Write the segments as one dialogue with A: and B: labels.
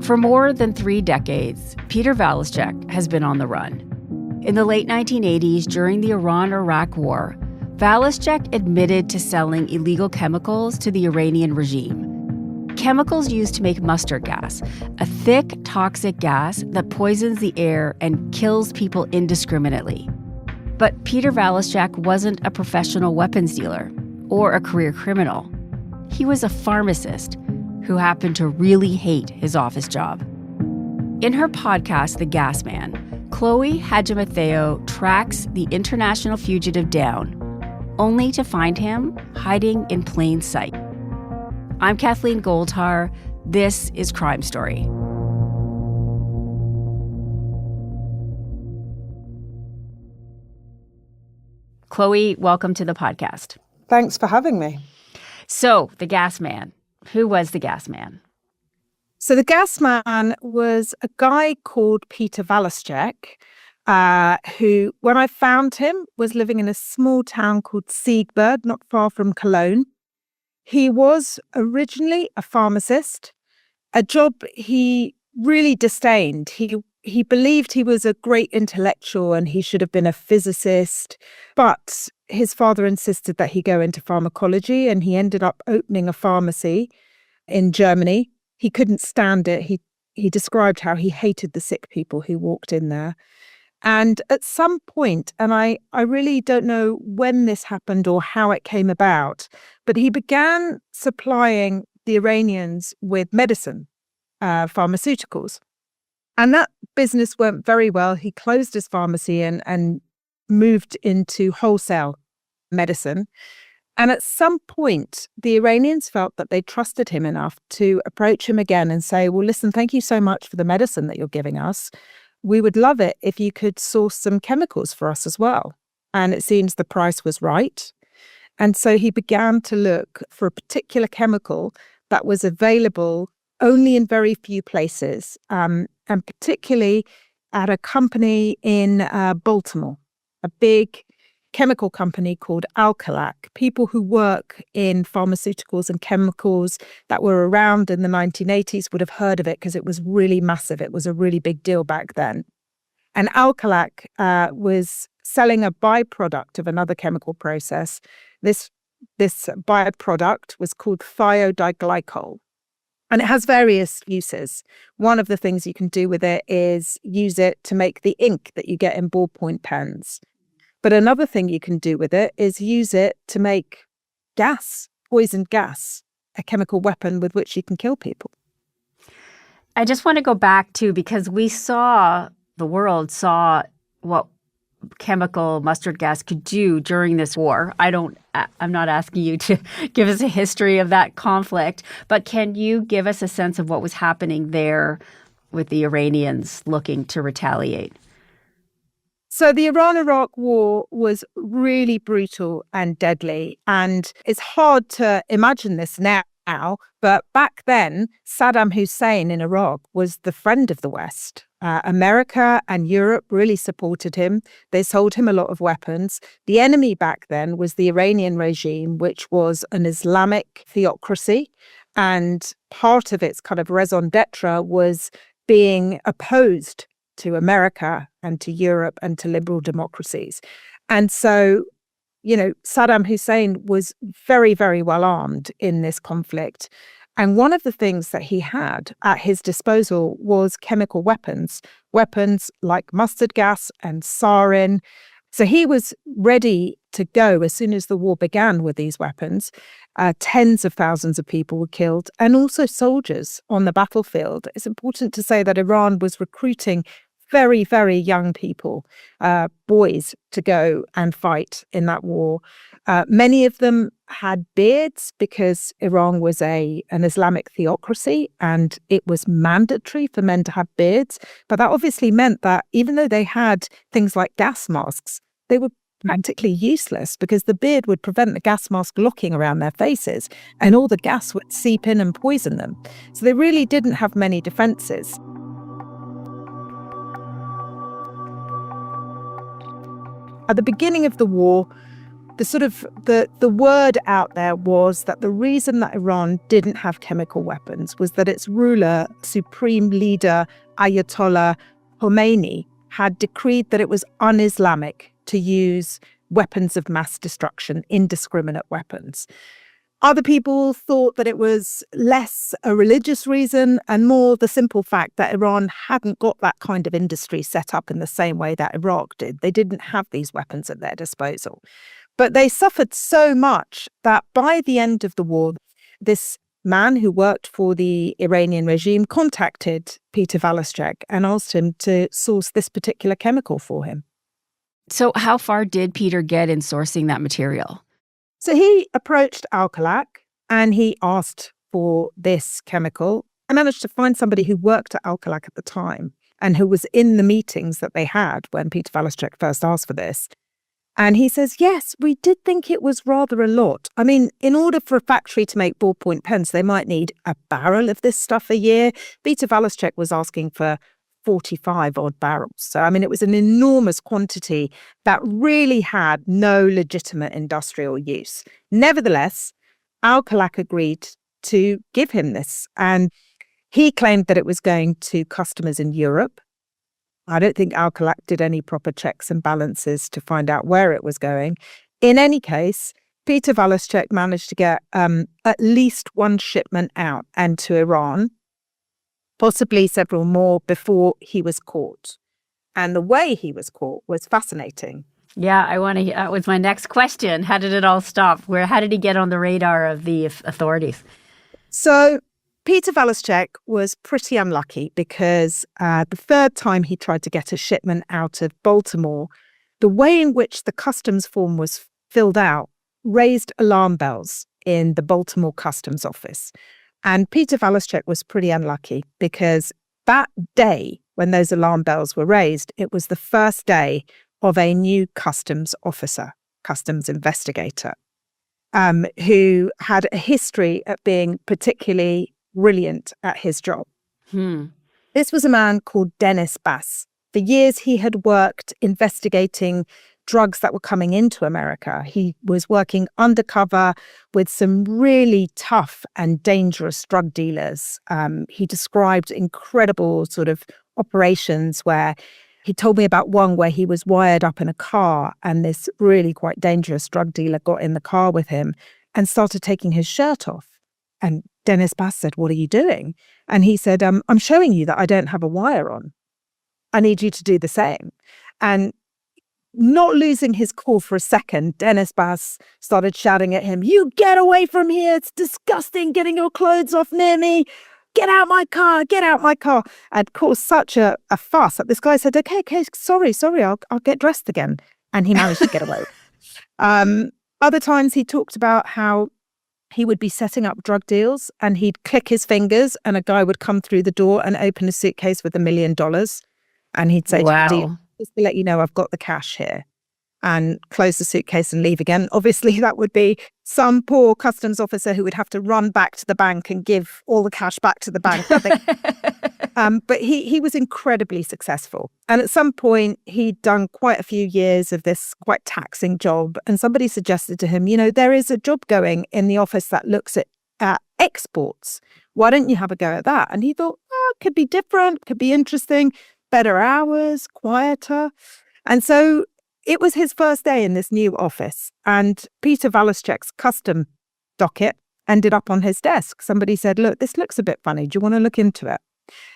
A: For more than 3 decades, Peter Walaschek has been on the run. In the late 1980s, during the Iran-Iraq War, Walaschek admitted to selling illegal chemicals to the Iranian regime. Chemicals used to make mustard gas, a thick, toxic gas that poisons the air and kills people indiscriminately. But Peter Walaschek wasn't a professional weapons dealer or a career criminal. He was a pharmacist who happened to really hate his office job. In her podcast, The Gas Man, Chloe Hadjimatheou tracks the international fugitive down, only to find him hiding in plain sight. I'm Kathleen Goldhar. This is Crime Story. Chloe, welcome to the podcast.
B: Thanks for having me.
A: So, the Gas Man. Who was the Gas Man?
B: So the Gas Man was a guy called Peter Walaschek, who, when I found him, was living in a small town called Siegberd, not far from Cologne. He was originally a pharmacist, a job he really disdained. He believed he was a great intellectual and he should have been a physicist, but his father insisted that he go into pharmacology, and he ended up opening a pharmacy in Germany. He couldn't stand it. He described how he hated the sick people who walked in there. And at some point, and I really don't know when this happened or how it came about, but he began supplying the Iranians with medicine, pharmaceuticals. And that business went very well. He closed his pharmacy and moved into wholesale medicine. And at some point, the Iranians felt that they trusted him enough to approach him again and say, well, listen, thank you so much for the medicine that you're giving us. We would love it if you could source some chemicals for us as well. And it seems the price was right. And so he began to look for a particular chemical that was available only in very few places, and particularly at a company in Baltimore, a big chemical company called Alcalac. People who work in pharmaceuticals and chemicals that were around in the 1980s would have heard of it because it was really massive. It was a really big deal back then. And Alcalac was selling a byproduct of another chemical process. This byproduct was called thiiodiglycol. And it has various uses. One of the things you can do with it is use it to make the ink that you get in ballpoint pens. But another thing you can do with it is use it to make gas, poisoned gas, a chemical weapon with which you can kill people.
A: I just want to go back to, because the world saw what chemical mustard gas could do during this war. I'm not asking you to give us a history of that conflict, but can you give us a sense of what was happening there with the Iranians looking to retaliate?
B: So the Iran-Iraq war was really brutal and deadly, and it's hard to imagine this now, but back then, Saddam Hussein in Iraq was the friend of the West. America and Europe really supported him. They sold him a lot of weapons. The enemy back then was the Iranian regime, which was an Islamic theocracy, and part of its kind of raison d'etre was being opposed to America and to Europe and to liberal democracies. And so, Saddam Hussein was very, very well armed in this conflict. And one of the things that he had at his disposal was chemical weapons like mustard gas and sarin. So he was ready to go as soon as the war began with these weapons. Tens of thousands of people were killed, and also soldiers on the battlefield. It's important to say that Iran was recruiting very, very young people, boys, to go and fight in that war. Many of them had beards because Iran was an Islamic theocracy and it was mandatory for men to have beards. But that obviously meant that even though they had things like gas masks, they were practically useless because the beard would prevent the gas mask locking around their faces and all the gas would seep in and poison them. So they really didn't have many defenses. At the beginning of the war, the word out there was that the reason that Iran didn't have chemical weapons was that its ruler, supreme leader, Ayatollah Khomeini, had decreed that it was un-Islamic to use weapons of mass destruction, indiscriminate weapons. Other people thought that it was less a religious reason and more the simple fact that Iran hadn't got that kind of industry set up in the same way that Iraq did. They didn't have these weapons at their disposal. But they suffered so much that by the end of the war, this man who worked for the Iranian regime contacted Peter Walaschek and asked him to source this particular chemical for him.
A: So how far did Peter get in sourcing that material?
B: So he approached Alcalac and he asked for this chemical. I managed to find somebody who worked at Alcalac at the time and who was in the meetings that they had when Peter Walaschek first asked for this. And he says, yes, we did think it was rather a lot. I mean, in order for a factory to make ballpoint pens, they might need a barrel of this stuff a year. Peter Walaschek was asking for 45 odd barrels. So, I mean, it was an enormous quantity that really had no legitimate industrial use. Nevertheless, Alcalac agreed to give him this. And he claimed that it was going to customers in Europe. I don't think Alcalac did any proper checks and balances to find out where it was going. In any case, Peter Walaschek managed to get at least one shipment out and to Iran, possibly several more before he was caught. And the way he was caught was fascinating.
A: Yeah, that was my next question. How did it all stop? How did he get on the radar of the authorities?
B: So Peter Walaschek was pretty unlucky because the third time he tried to get a shipment out of Baltimore, the way in which the customs form was filled out raised alarm bells in the Baltimore Customs Office. And Peter Walaschek was pretty unlucky because that day when those alarm bells were raised, it was the first day of a new customs officer, customs investigator, who had a history of being particularly brilliant at his job. This was a man called Dennis Bass. For years, he had worked investigating drugs that were coming into America. He was working undercover with some really tough and dangerous drug dealers. He described incredible sort of operations where he told me about one where he was wired up in a car and this really quite dangerous drug dealer got in the car with him and started taking his shirt off. And Dennis Bass said, "What are you doing?" And he said, "I'm showing you that I don't have a wire on. I need you to do the same." And not losing his cool for a second, Dennis Bass started shouting at him, "You get away from here. It's disgusting getting your clothes off near me. Get out my car, get out my car." And caused such a fuss that this guy said, okay, sorry, I'll get dressed again. And he managed to get away. Other times he talked about how he would be setting up drug deals and he'd click his fingers and a guy would come through the door and open a suitcase with $1 million. And he'd say,
A: wow,
B: just to let you know, I've got the cash here, and close the suitcase and leave again. Obviously, that would be some poor customs officer who would have to run back to the bank and give all the cash back to the bank. But he was incredibly successful. And at some point, he'd done quite a few years of this quite taxing job. And somebody suggested to him, there is a job going in the office that looks at exports. Why don't you have a go at that? And he thought, it could be different, could be interesting, better hours, quieter. And so it was his first day in this new office. And Peter Walaschek's custom docket ended up on his desk. Somebody said, "Look, this looks a bit funny. Do you want to look into it?"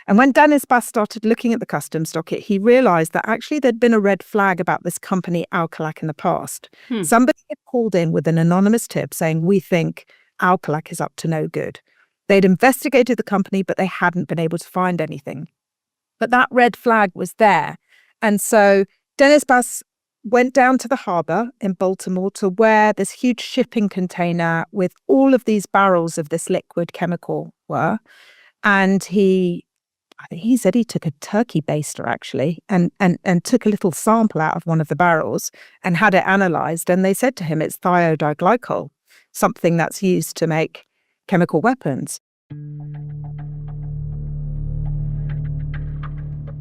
B: And when Dennis Bass started looking at the customs docket, he realized that actually there'd been a red flag about this company, Alcalac, in the past. Somebody had called in with an anonymous tip saying, "We think Alcalac is up to no good." They'd investigated the company, but they hadn't been able to find anything. But that red flag was there. And so Dennis Bass went down to the harbour in Baltimore to where this huge shipping container with all of these barrels of this liquid chemical were. And I think he said he took a turkey baster actually and took a little sample out of one of the barrels and had it analysed. And they said to him, it's thiodiglycol, something that's used to make chemical weapons.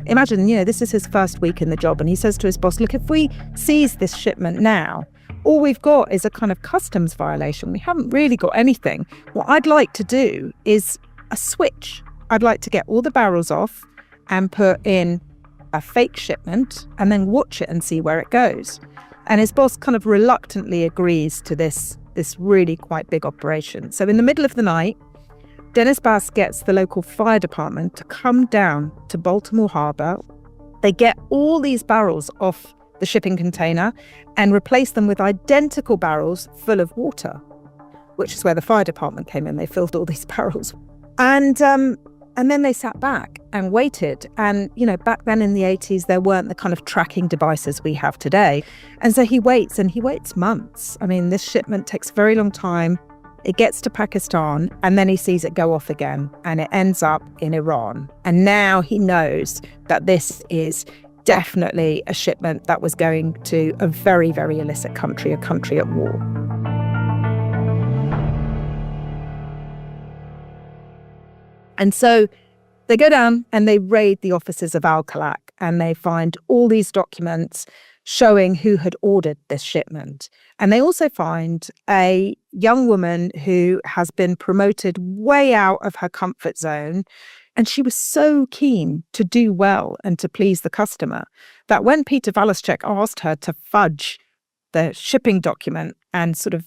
B: Imagine, this is his first week in the job, and he says to his boss, "Look, if we seize this shipment now, all we've got is a kind of customs violation. We haven't really got anything. What I'd like to do is a switch. I'd like to get all the barrels off and put in a fake shipment and then watch it and see where it goes. And his boss kind of reluctantly agrees to this really quite big operation. So in the middle of the night, Dennis Bass gets the local fire department to come down to Baltimore Harbor. They get all these barrels off the shipping container and replace them with identical barrels full of water, which is where the fire department came in. They filled all these barrels. And then they sat back and waited. And, back then in the 80s, there weren't the kind of tracking devices we have today. And so he waits months. I mean, this shipment takes a very long time. It gets to Pakistan and then he sees it go off again and it ends up in Iran. And now he knows that this is definitely a shipment that was going to a very, very illicit country, a country at war. And so they go down and they raid the offices of Al-Khalak and they find all these documents showing who had ordered this shipment. And they also find a young woman who has been promoted way out of her comfort zone. And she was so keen to do well and to please the customer that when Peter Walaschek asked her to fudge the shipping document and sort of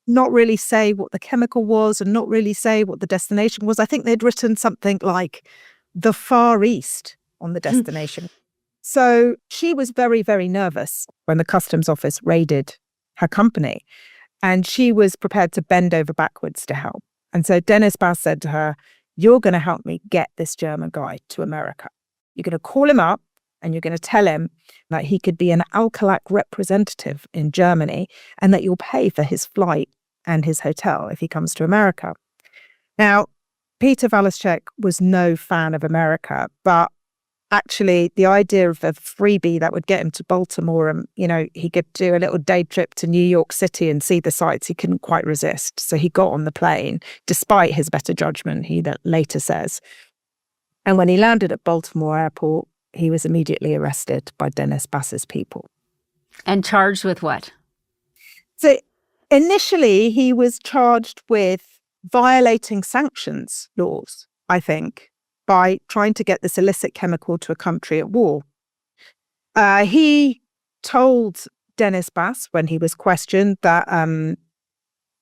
B: not really say what the chemical was and not really say what the destination was, I think they'd written something like the Far East on the destination. So she was very, very nervous when the customs office raided her company. And she was prepared to bend over backwards to help. And so Dennis Bass said to her, "You're going to help me get this German guy to America. You're going to call him up and you're going to tell him that he could be an Al-Khalak representative in Germany and that you'll pay for his flight and his hotel if he comes to America." Now, Peter Walaschek was no fan of America, but actually the idea of a freebie that would get him to Baltimore and, he could do a little day trip to New York City and see the sights, he couldn't quite resist. So he got on the plane, despite his better judgment, he later says. And when he landed at Baltimore Airport, he was immediately arrested by Dennis Bass's people.
A: And charged with what?
B: So initially, he was charged with violating sanctions laws, I think, by trying to get this illicit chemical to a country at war. He told Dennis Bass when he was questioned that,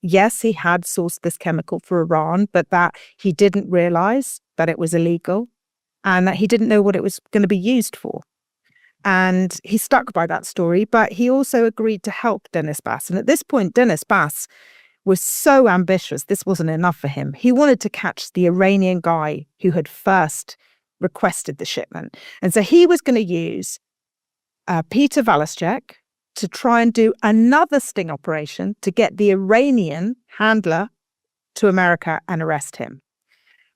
B: yes, he had sourced this chemical for Iran, but that he didn't realize that it was illegal and that he didn't know what it was going to be used for. And he stuck by that story, but he also agreed to help Dennis Bass. And at this point, Dennis Bass was so ambitious, this wasn't enough for him. He wanted to catch the Iranian guy who had first requested the shipment. And so he was going to use Peter Walaschek to try and do another sting operation to get the Iranian handler to America and arrest him.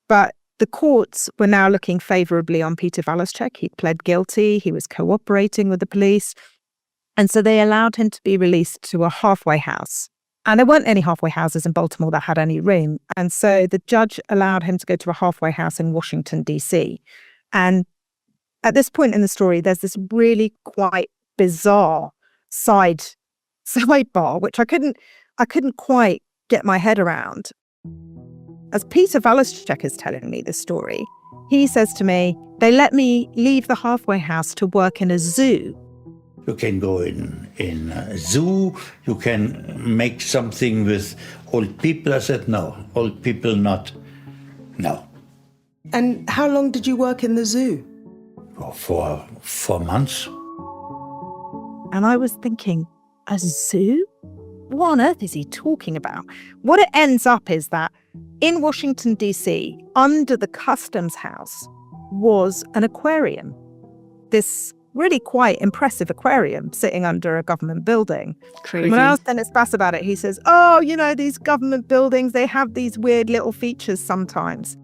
B: But the courts were now looking favorably on Peter Walaschek. He'd pled guilty. He was cooperating with the police. And so they allowed him to be released to a halfway house. And there weren't any halfway houses in Baltimore that had any room. And so the judge allowed him to go to a halfway house in Washington, D.C. And at this point in the story, there's this really quite bizarre sidebar, which I couldn't quite get my head around. As Peter Walaschek is telling me this story, he says to me, they let me leave the halfway house to work in a zoo.
C: You can go in a zoo, you can make something with old people. I said, no, old people not, no.
D: And how long did you work in the zoo?
C: Oh, for 4 months.
B: And I was thinking, a zoo? What on earth is he talking about? What it ends up is that in Washington, D.C., under the customs house was an aquarium. This really quite impressive aquarium sitting under a government building.
A: Crazy.
B: When I asked Dennis Bass about it, he says, these government buildings, they have these weird little features sometimes.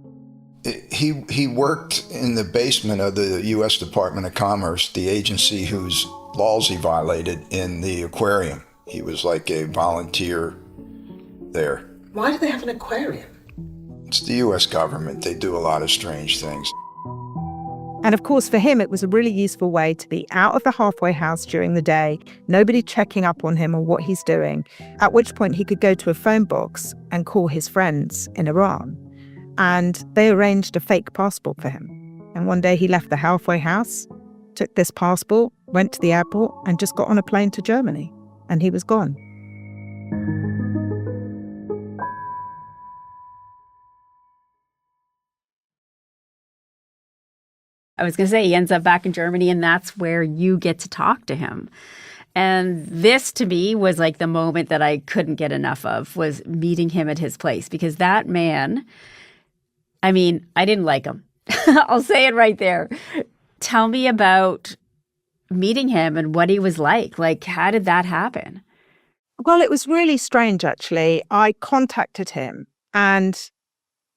E: He worked in the basement of the U.S. Department of Commerce, the agency whose laws he violated in the aquarium. He was like a volunteer there.
D: Why do they have an aquarium?
E: It's the U.S. government. They do a lot of strange things.
B: And of course, for him, it was a really useful way to be out of the halfway house during the day, nobody checking up on him or what he's doing, at which point he could go to a phone box and call his friends in Iran. And they arranged a fake passport for him. And one day he left the halfway house, took this passport, went to the airport, and just got on a plane to Germany. And he was gone.
A: I was going to say, he ends up back in Germany, and that's where you get to talk to him. And this, to me, was like the moment that I couldn't get enough of, was meeting him at his place. Because that man, I mean, I didn't like him. I'll say it right there. Tell me about meeting him and what he was like. Like, how did that happen?
B: Well, it was really strange, actually. I contacted him and,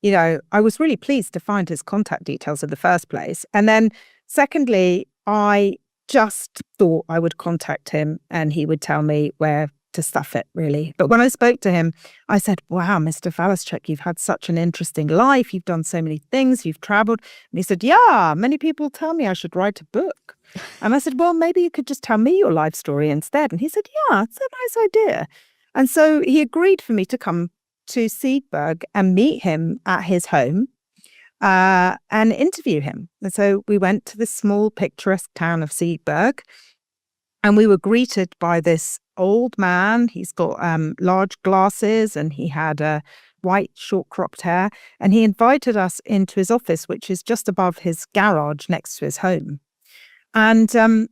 B: you know, I was really pleased to find his contact details in the first place. And then secondly, I just thought I would contact him and he would tell me where to stuff it, really. But when I spoke to him, I said, wow, Mr. Walaschek, you've had such an interesting life. You've done so many things. You've traveled. And he said, yeah, many people tell me I should write a book. And I said, well, maybe you could just tell me your life story instead. And he said, yeah, it's a nice idea. And so he agreed for me to come to Siegburg and meet him at his home and interview him. And so we went to this small picturesque town of Siegburg, and we were greeted by this old man. He's got large glasses and he had white short cropped hair, and he invited us into his office, which is just above his garage next to his home. And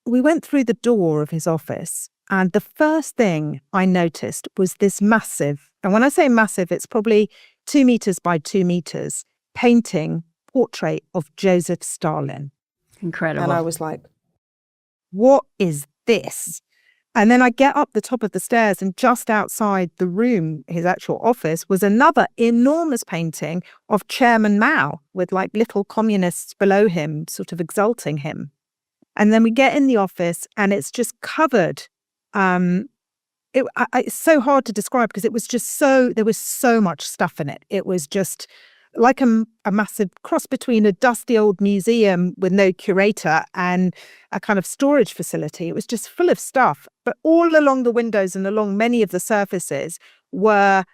B: we went through the door of his office, and the first thing I noticed was this massive, and when I say massive, it's probably 2 meters by 2 meters, painting portrait of Joseph Stalin.
A: Incredible.
B: And I was like, what is this? And then I get up the top of the stairs, and just outside the room, his actual office, was another enormous painting of Chairman Mao with like little communists below him, sort of exalting him. And then we get in the office and it's just covered. It's so hard to describe because it was just there was so much stuff in it. It was just like a massive cross between a dusty old museum with no curator and a kind of storage facility. It was just full of stuff. But all along the windows and along many of the surfaces were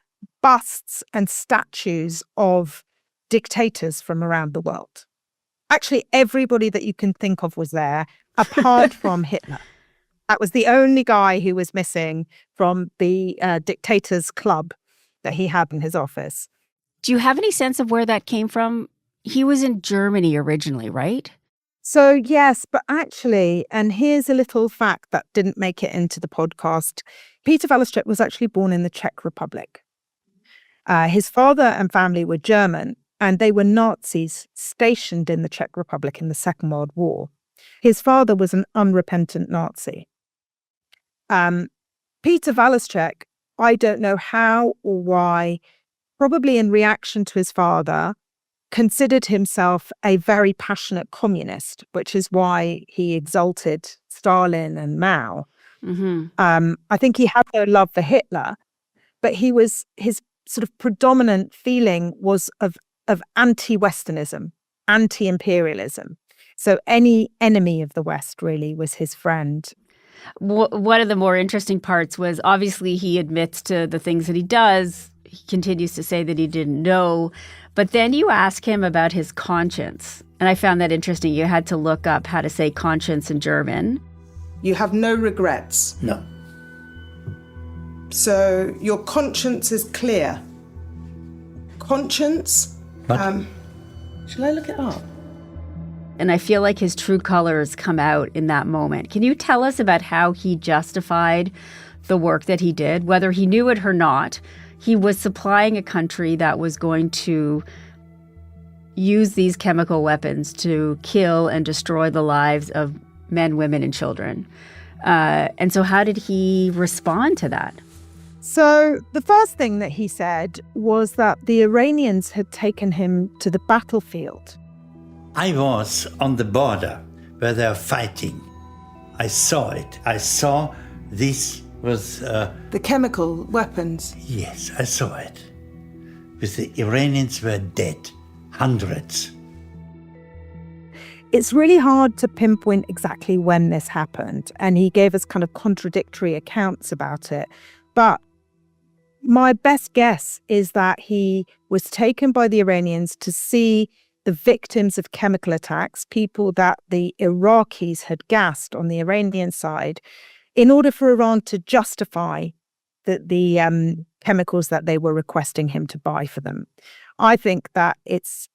B: busts and statues of dictators from around the world. Actually, everybody that you can think of was there, apart from Hitler. That was the only guy who was missing from the dictators club that he had in his office.
A: Do you have any sense of where that came from? He was in Germany originally, right?
B: So yes, but actually, and here's a little fact that didn't make it into the podcast. Peter Walaschek was actually born in the Czech Republic. His father and family were German, and they were Nazis stationed in the Czech Republic in the Second World War. His father was an unrepentant Nazi. Peter Walaschek, I don't know how or why, probably in reaction to his father, considered himself a very passionate communist, which is why he exalted Stalin and Mao.
A: Mm-hmm.
B: I think he had no love for Hitler, but his sort of predominant feeling was of anti-Westernism, anti-imperialism. So any enemy of the West really was his friend.
A: One of the more interesting parts was obviously he admits to the things that he does. He continues to say that he didn't know. But then you ask him about his conscience. And I found that interesting. You had to look up how to say conscience in German.
D: You have no regrets.
C: No.
D: So your conscience is clear. Conscience?
C: What?
D: Shall I look it up?
A: And I feel like his true colors come out in that moment. Can you tell us about how he justified the work that he did, whether he knew it or not? He was supplying a country that was going to use these chemical weapons to kill and destroy the lives of men, women, and children. And so how did he respond to that?
B: So the first thing that he said was that the Iranians had taken him to the battlefield.
C: I was on the border where they are fighting. I saw it. I saw this was...
D: the chemical weapons.
C: Yes, I saw it. Because the Iranians were dead. Hundreds.
B: It's really hard to pinpoint exactly when this happened, and he gave us kind of contradictory accounts about it. But my best guess is that he was taken by the Iranians to see the victims of chemical attacks, people that the Iraqis had gassed on the Iranian side, in order for Iran to justify the chemicals that they were requesting him to buy for them. I think that it's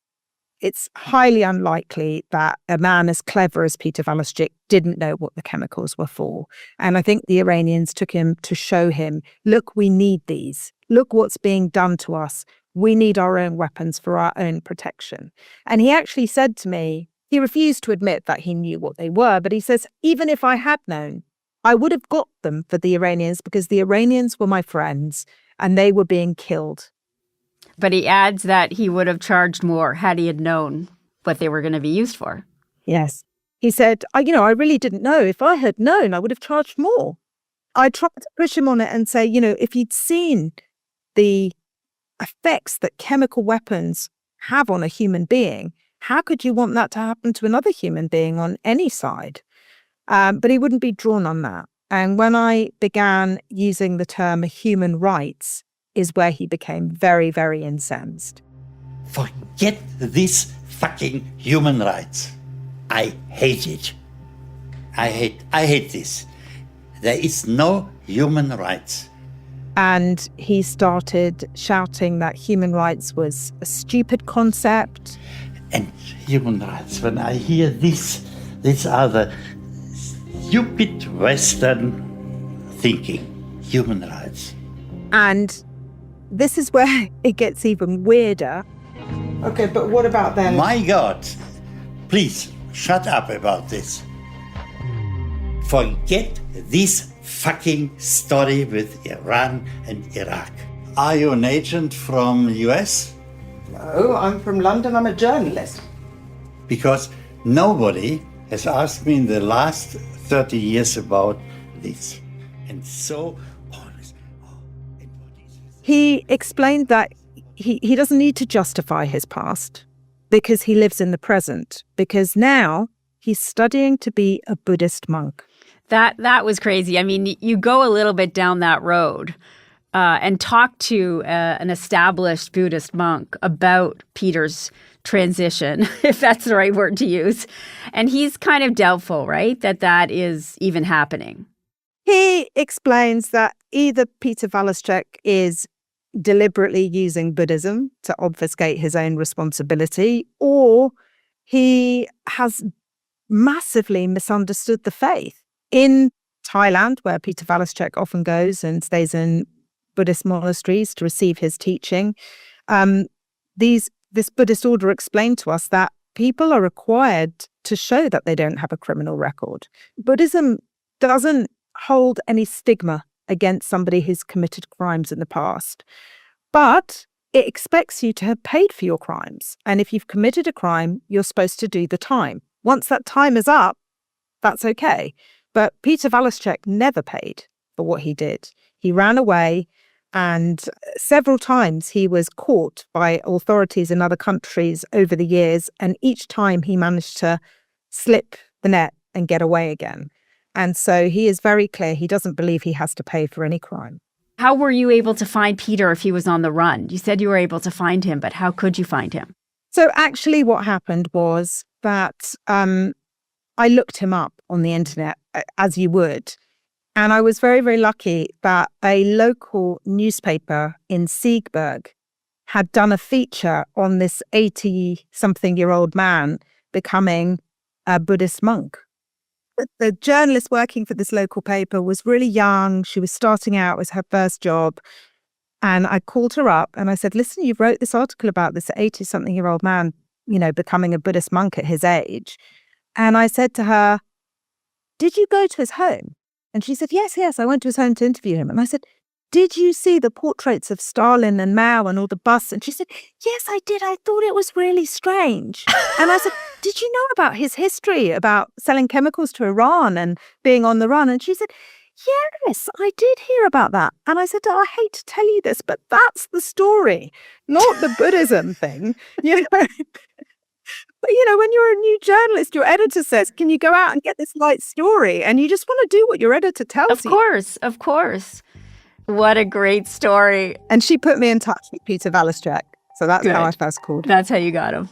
B: highly unlikely that a man as clever as Peter Walaschek didn't know what the chemicals were for. And I think the Iranians took him to show him, look, we need these. Look what's being done to us. We need our own weapons for our own protection. And he actually said to me, he refused to admit that he knew what they were, but he says, even if I had known, I would have got them for the Iranians because the Iranians were my friends and they were being killed.
A: But he adds that he would have charged more had he had known what they were going to be used for.
B: Yes. He said, I really didn't know. If I had known, I would have charged more. I tried to push him on it and say, if you'd seen the effects that chemical weapons have on a human being, how could you want that to happen to another human being on any side? But he wouldn't be drawn on that. And when I began using the term human rights, is where he became very, very incensed.
C: Forget this fucking human rights. I hate it. I hate this. There is no human rights.
B: And he started shouting that human rights was a stupid concept.
C: And human rights, when I hear this, these are the stupid Western thinking, human rights.
B: And this is where it gets even weirder.
D: Okay, but what about then?
C: My God, please shut up about this. Forget this fucking story with Iran and Iraq. Are you an agent from the US?
D: No, I'm from London. I'm a journalist.
C: Because nobody has asked me in the last 30 years about this. And so honest.
B: He explained that he doesn't need to justify his past because he lives in the present, because now he's studying to be a Buddhist monk.
A: That was crazy. I mean, you go a little bit down that road and talk to an established Buddhist monk about Peter's transition, if that's the right word to use. And he's kind of doubtful, right, that is even happening.
B: He explains that either Peter Walaschek is deliberately using Buddhism to obfuscate his own responsibility, or he has massively misunderstood the faith. In Thailand, where Peter Walaschek often goes and stays in Buddhist monasteries to receive his teaching, this Buddhist order explained to us that people are required to show that they don't have a criminal record. Buddhism doesn't hold any stigma against somebody who's committed crimes in the past, but it expects you to have paid for your crimes. And if you've committed a crime, you're supposed to do the time. Once that time is up, that's okay. But Peter Walaschek never paid for what he did. He ran away, and several times he was caught by authorities in other countries over the years, and each time he managed to slip the net and get away again. And so he is very clear he doesn't believe he has to pay for any crime.
A: How were you able to find Peter if he was on the run? You said you were able to find him, but how could you find him?
B: So actually what happened was that I looked him up on the internet, as you would. And I was very, very lucky that a local newspaper in Siegburg had done a feature on this 80-something-year-old man becoming a Buddhist monk. The journalist working for this local paper was really young. She was starting out, it was her first job. And I called her up and I said, listen, you wrote this article about this 80-something-year-old man, becoming a Buddhist monk at his age. And I said to her, did you go to his home? And she said, yes, I went to his home to interview him. And I said, did you see the portraits of Stalin and Mao and all the busts? And she said, yes, I did. I thought it was really strange. And I said, did you know about his history, about selling chemicals to Iran and being on the run? And she said, yes, I did hear about that. And I said, I hate to tell you this, but that's the story, not the Buddhism thing. But, when you're a new journalist, your editor says, can you go out and get this light story? And you just want to do what your editor tells you.
A: Of course. What a great story.
B: And she put me in touch with Peter Walaschek. So that's
A: Good.
B: how I first called him.
A: That's how you got him.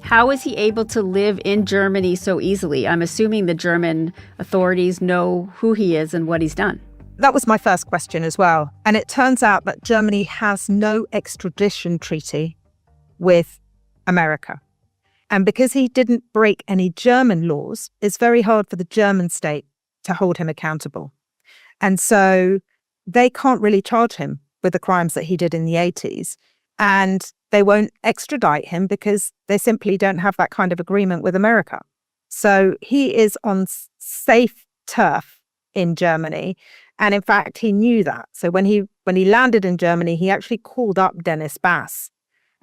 A: How was he able to live in Germany so easily? I'm assuming the German authorities know who he is and what he's done.
B: That was my first question as well. And it turns out that Germany has no extradition treaty with America. And because he didn't break any German laws, it's very hard for the German state to hold him accountable. And so they can't really charge him with the crimes that he did in the 80s. And they won't extradite him because they simply don't have that kind of agreement with America. So he is on safe turf in Germany. And in fact, he knew that. So when he landed in Germany, he actually called up Dennis Bass.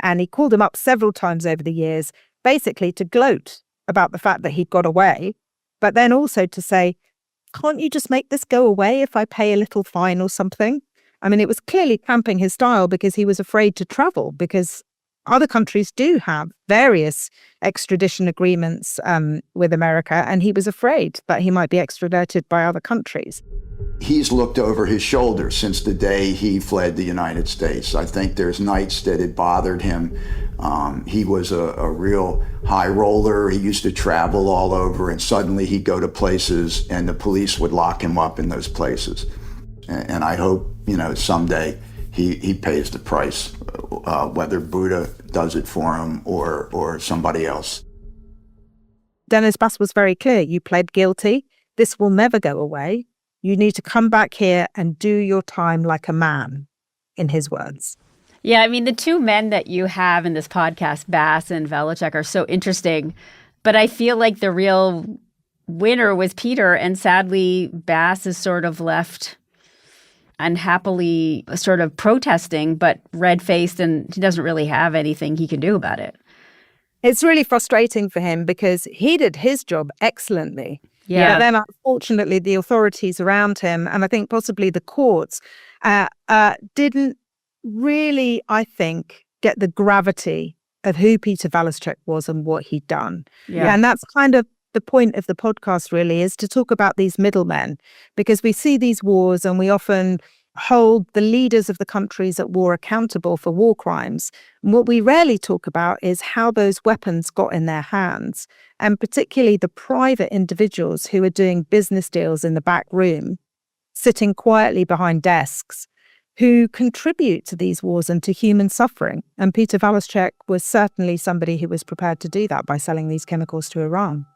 B: And he called him up several times over the years, basically to gloat about the fact that he'd got away, but then also to say, can't you just make this go away if I pay a little fine or something? I mean, it was clearly cramping his style because he was afraid to travel, because other countries do have various extradition agreements with America, and he was afraid that he might be extradited by other countries.
E: He's looked over his shoulder since the day he fled the United States. I think there's nights that it bothered him. He was a real high roller. He used to travel all over, and suddenly he'd go to places and the police would lock him up in those places. And I hope, someday he pays the price, whether Buddha does it for him or somebody else.
B: Dennis Bass was very clear. You pled guilty. This will never go away. You need to come back here and do your time like a man, in his words.
A: Yeah, I mean, the two men that you have in this podcast, Bass and Walaschek, are so interesting. But I feel like the real winner was Peter. And sadly, Bass is sort of left unhappily sort of protesting, but red-faced, and he doesn't really have anything he can do about it.
B: It's really frustrating for him because he did his job excellently.
A: Yeah.
B: But then, unfortunately, the authorities around him, and I think possibly the courts, didn't really, I think, get the gravity of who Peter Walaschek was and what he'd done.
A: Yeah.
B: And that's kind of the point of the podcast, really, is to talk about these middlemen, because we see these wars and we often hold the leaders of the countries at war accountable for war crimes. And what we rarely talk about is how those weapons got in their hands, and particularly the private individuals who are doing business deals in the back room, sitting quietly behind desks, who contribute to these wars and to human suffering. And Peter Walaschek was certainly somebody who was prepared to do that by selling these chemicals to Iran.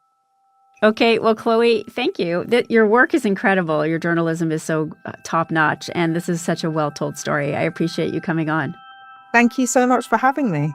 A: Okay, well, Chloe, thank you. Your work is incredible. Your journalism is so top-notch, and this is such a well-told story. I appreciate you coming on.
B: Thank you so much for having me.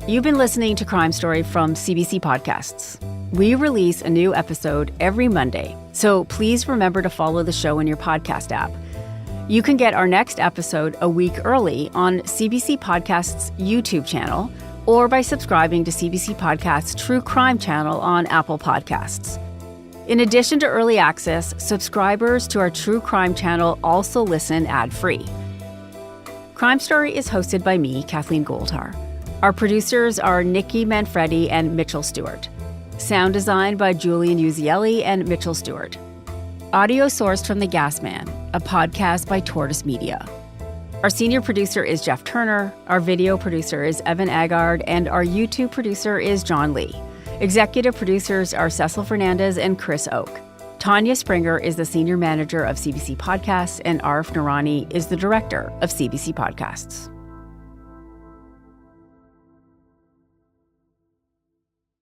A: You've been listening to Crime Story from CBC Podcasts. We release a new episode every Monday, so please remember to follow the show in your podcast app. You can get our next episode a week early on CBC Podcasts' YouTube channel or by subscribing to CBC Podcasts' True Crime channel on Apple Podcasts. In addition to early access, subscribers to our True Crime channel also listen ad-free. Crime Story is hosted by me, Kathleen Goldhar. Our producers are Nikki Manfredi and Mitchell Stewart. Sound design by Julian Uzielli and Mitchell Stewart. Audio sourced from The Gas Man, a podcast by Tortoise Media. Our senior producer is Jeff Turner, our video producer is Evan Agard, and our YouTube producer is John Lee. Executive producers are Cecil Fernandez and Chris Oak. Tanya Springer is the senior manager of CBC Podcasts, and Arif Noorani is the director of CBC Podcasts.